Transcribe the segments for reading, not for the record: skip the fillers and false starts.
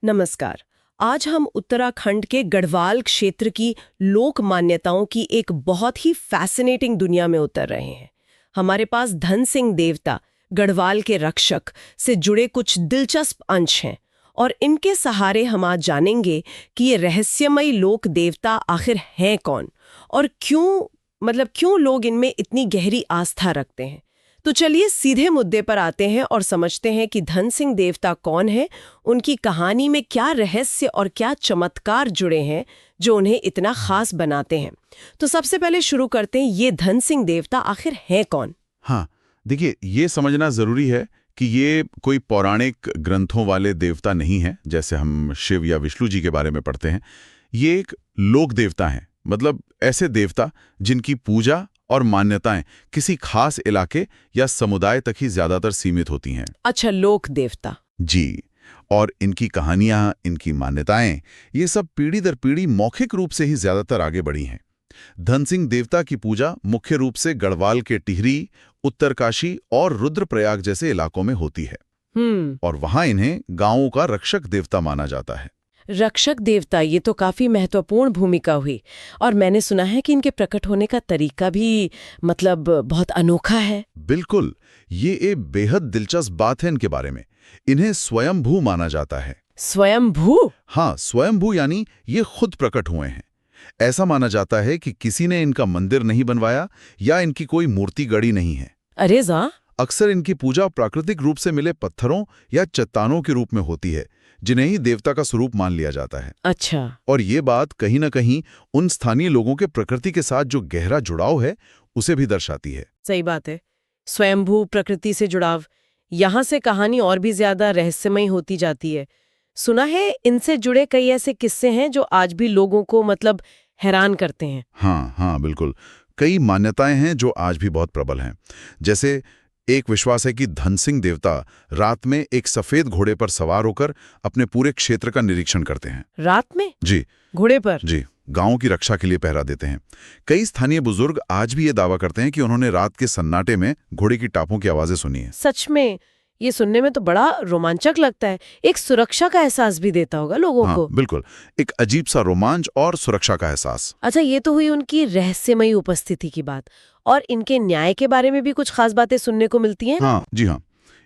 नमस्कार। आज हम उत्तराखंड के गढ़वाल क्षेत्र की लोक मान्यताओं की एक बहुत ही फैसिनेटिंग दुनिया में उतर रहे हैं। हमारे पास धन सिंह देवता, गढ़वाल के रक्षक से जुड़े कुछ दिलचस्प अंश हैं और इनके सहारे हम आज जानेंगे कि ये रहस्यमयी लोक देवता आखिर हैं कौन और क्यों लोग इनमें इतनी गहरी आस्था रखते हैं। तो चलिए सीधे मुद्दे पर आते हैं और समझते हैं कि धन सिंह देवता कौन है, उनकी कहानी में क्या रहस्य और क्या चमत्कार जुड़े हैं जो उन्हें इतना खास बनाते हैं। तो सबसे पहले शुरू करते हैं, ये धन सिंह देवता आखिर हैं कौन? हाँ, देखिए, ये समझना जरूरी है कि ये कोई पौराणिक ग्रंथों वाले देवता नहीं है जैसे हम शिव या विष्णु जी के बारे में पढ़ते हैं। ये एक लोक देवता हैं, मतलब ऐसे देवता जिनकी पूजा और मान्यताएं किसी खास इलाके या समुदाय तक ही ज्यादातर सीमित होती हैं। अच्छा, लोक देवता। जी, और इनकी कहानियां, इनकी मान्यताएं, ये सब पीढ़ी दर पीढ़ी मौखिक रूप से ही ज्यादातर आगे बढ़ी हैं। धन सिंह देवता की पूजा मुख्य रूप से गढ़वाल के टिहरी, उत्तरकाशी और रुद्रप्रयाग जैसे इलाकों में होती है। और वहां इन्हें गांवों का रक्षक देवता माना जाता है। रक्षक देवता, ये तो काफी महत्वपूर्ण भूमिका हुई। और मैंने सुना है कि इनके प्रकट होने का तरीका भी बहुत अनोखा है। बिल्कुल, ये एक बेहद दिलचस्प बात है इनके बारे में। इन्हें स्वयंभू माना जाता है। स्वयंभू? हाँ, स्वयंभू यानी ये खुद प्रकट हुए हैं। ऐसा माना जाता है कि किसी ने इनका मंदिर नहीं बनवाया या इनकी कोई मूर्ति गढ़ी नहीं है। अरे जा! अक्सर इनकी पूजा प्राकृतिक रूप से मिले पत्थरों या चट्टानों के रूप में होती है, जिन्हें ही देवता का स्वरूप मान लिया जाता है। अच्छा। और ये बात कहीं न कहीं उन स्थानीय लोगों के प्रकृति के साथ जो गहरा जुड़ाव है, उसे भी दर्शाती है। सही बात है। स्वयंभू, प्रकृति से जुड़ाव, यहाँ से कहानी और भी ज्यादा रहस्यमयी होती जाती है। सुना है इनसे जुड़े कई ऐसे किस्से हैं जो आज भी लोगों को हैरान करते हैं। हाँ, बिल्कुल। कई मान्यताएं हैं जो आज भी बहुत प्रबल हैं। जैसे एक विश्वास है कि धन सिंह देवता रात में एक सफेद घोड़े पर सवार होकर अपने पूरे क्षेत्र का निरीक्षण करते हैं। रात में? जी, घोड़े पर? जी, गांव की रक्षा के लिए पहरा देते हैं। कई स्थानीय बुजुर्ग आज भी ये दावा करते हैं कि उन्होंने रात के सन्नाटे में घोड़े की टापों की आवाजें सुनी है। सच में? ये सुनने में तो बड़ा रोमांचक लगता है। एक सुरक्षा का एहसास भी देता होगा लोगों को। बिल्कुल, एक अजीब सा रोमांच और सुरक्षा का एहसास। अच्छा, ये तो हुई उनकी रहस्यमयी उपस्थिति की बात। और इनके न्याय के बारे में भी कुछ खास बातें सुनने को मिलती हैं? हाँ, जी हाँ।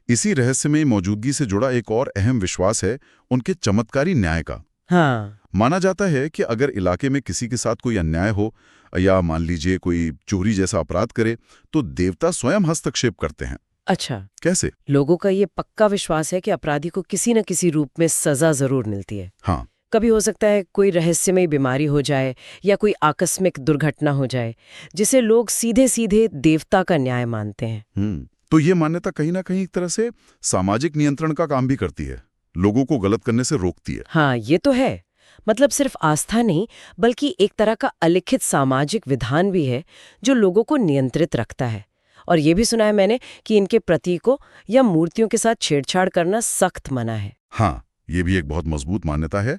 इसी रहस्यमयी मौजूदगी से जुड़ा एक और अहम विश्वास है उनके चमत्कारी न्याय का। हाँ। माना जाता है कि अगर इलाके में किसी के साथ कोई अन्याय हो या मान लीजिए कोई चोरी जैसा अपराध करे, तो देवता स्वयं हस्तक्षेप करते हैं। अच्छा। कैसे? लोगों का ये पक्का विश्वास है कि अपराधी को किसी न किसी रूप में सजा जरूर मिलती है। हाँ, कभी हो सकता है कोई रहस्यमयी बीमारी हो जाए या कोई आकस्मिक दुर्घटना हो जाए, जिसे लोग सीधे सीधे देवता का न्याय मानते हैं। तो ये मान्यता कहीं ना कहीं एक तरह से सामाजिक नियंत्रण का काम भी करती है, लोगों को गलत करने से रोकती है। हाँ, ये तो है। सिर्फ आस्था नहीं, बल्कि एक तरह का अलिखित सामाजिक विधान भी है जो लोगों को नियंत्रित रखता है। और ये भी सुना है मैंने कि इनके प्रतीकों या मूर्तियों के साथ छेड़छाड़ करना सख्त मना है। हाँ, ये भी एक बहुत मजबूत मान्यता है।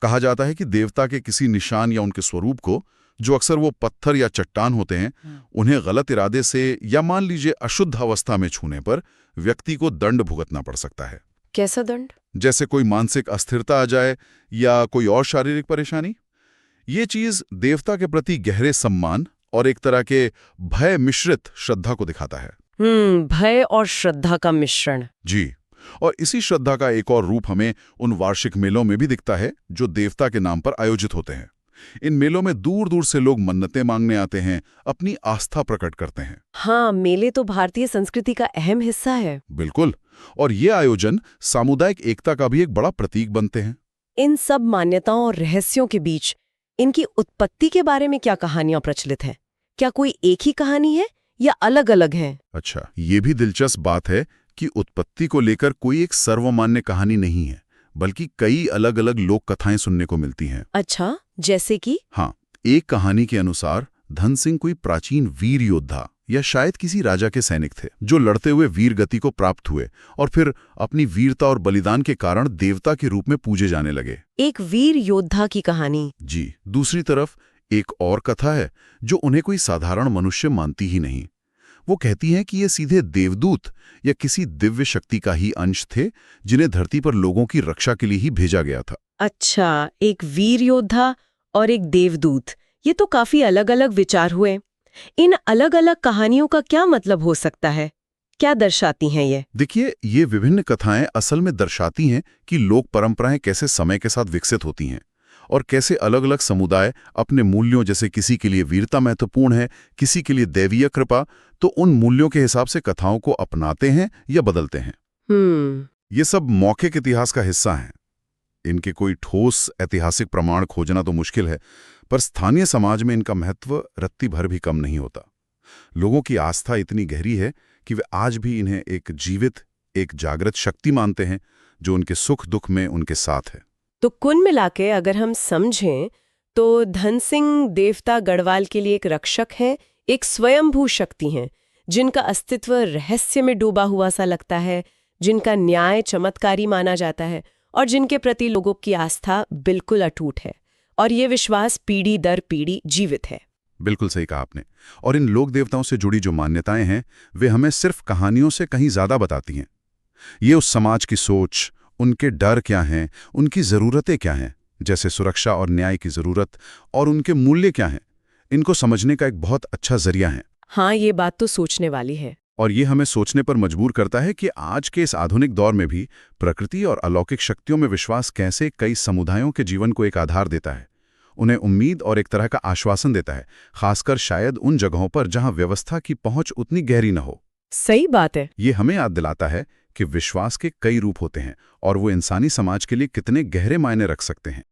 कहा जाता है कि देवता के किसी निशान या उनके स्वरूप को, जो अक्सर वो पत्थर या चट्टान होते हैं, उन्हें गलत इरादे से या मान लीजिए अशुद्ध अवस्था में छूने पर व्यक्ति को दंड भुगतना पड़ सकता है। कैसा दंड? जैसे कोई मानसिक अस्थिरता आ जाए या कोई और शारीरिक परेशानी। ये चीज देवता के प्रति गहरे सम्मान और एक तरह के भय मिश्रित श्रद्धा को दिखाता है। भय और श्रद्धा का मिश्रण। जी, और इसी श्रद्धा का एक और रूप हमें उन वार्षिक मेलों में भी दिखता है जो देवता के नाम पर आयोजित होते हैं। इन मेलों में दूर दूर से लोग मन्नतें मांगने आते हैं, अपनी आस्था प्रकट करते हैं। हाँ, मेले तो भारतीय संस्कृति का अहम हिस्सा है। बिल्कुल, और ये आयोजन सामुदायिक एकता का भी एक बड़ा प्रतीक बनते हैं। इन सब मान्यताओं और रहस्यों के बीच इनकी उत्पत्ति के बारे में क्या कहानियां प्रचलित हैं? क्या कोई एक ही कहानी है या अलग अलग है? अच्छा, ये भी दिलचस्प बात है कि उत्पत्ति को लेकर कोई एक सर्वमान्य कहानी नहीं है, बल्कि कई अलग अलग लोक कथाएं सुनने को मिलती हैं। अच्छा, जैसे कि? हाँ, एक कहानी के अनुसार धन सिंह कोई प्राचीन वीर योद्धा या शायद किसी राजा के सैनिक थे, जो लड़ते हुए वीर गति को प्राप्त हुए और फिर अपनी वीरता और बलिदान के कारण देवता के रूप में पूजे जाने लगे। एक वीर योद्धा की कहानी? जी। दूसरी तरफ एक और कथा है जो उन्हें कोई साधारण मनुष्य मानती ही नहीं। वो कहती हैं कि ये सीधे देवदूत या किसी दिव्य शक्ति का ही अंश थे जिन्हें धरती पर लोगों की रक्षा के लिए ही भेजा गया था। अच्छा, एक वीर योद्धा और एक देवदूत, ये तो काफी अलग-अलग विचार हुए। इन अलग-अलग कहानियों का क्या मतलब हो सकता है? क्या दर्शाती हैं ये? देखिए, ये विभिन्न कथाएं असल में दर्शाती हैं कि लोक परंपराएं कैसे समय के साथ विकसित होती हैं और कैसे अलग-अलग समुदाय अपने मूल्यों, जैसे किसी के लिए वीरता महत्वपूर्ण है, किसी के लिए दैवीय कृपा, तो उन मूल्यों के हिसाब से कथाओं को अपनाते हैं या बदलते हैं। ये सब मौखिक इतिहास का हिस्सा हैं। इनके कोई ठोस ऐतिहासिक प्रमाण खोजना तो मुश्किल है, पर स्थानीय समाज में इनका महत्व रत्ती भर भी कम नहीं होता। लोगों की आस्था इतनी गहरी है कि वे आज भी इन्हें एक जीवित, एक जागृत शक्ति मानते हैं जो उनके सुख दुख में उनके साथ है। तो कुल मिलाके अगर हम समझें तो धनसिंह देवता गढ़वाल के लिए एक रक्षक हैं, एक स्वयंभू शक्ति हैं, जिनका अस्तित्व रहस्य में डूबा हुआ सा लगता है, जिनका न्याय चमत्कारी माना जाता है और जिनके प्रति लोगों की आस्था बिल्कुल अटूट है और ये विश्वास पीढ़ी दर पीढ़ी जीवित है। बिल्कुल सही कहा आपने। और इन लोक देवताओं से जुड़ी जो मान्यताएं हैं, वे हमें सिर्फ कहानियों से कहीं ज्यादा बताती हैं। ये उस समाज की सोच, उनके डर क्या हैं, उनकी ज़रूरतें क्या हैं, जैसे सुरक्षा और न्याय की ज़रूरत, और उनके मूल्य क्या हैं, इनको समझने का एक बहुत अच्छा जरिया है। हाँ, ये बात तो सोचने वाली है। और ये हमें सोचने पर मजबूर करता है कि आज के इस आधुनिक दौर में भी प्रकृति और अलौकिक शक्तियों में विश्वास कैसे कई समुदायों के जीवन को एक आधार देता है, उन्हें उम्मीद और एक तरह का आश्वासन देता है, खासकर शायद उन जगहों पर जहां व्यवस्था की पहुंच उतनी गहरी न हो। सही बात है। ये हमें याद दिलाता है कि विश्वास के कई रूप होते हैं और वो इंसानी समाज के लिए कितने गहरे मायने रख सकते हैं।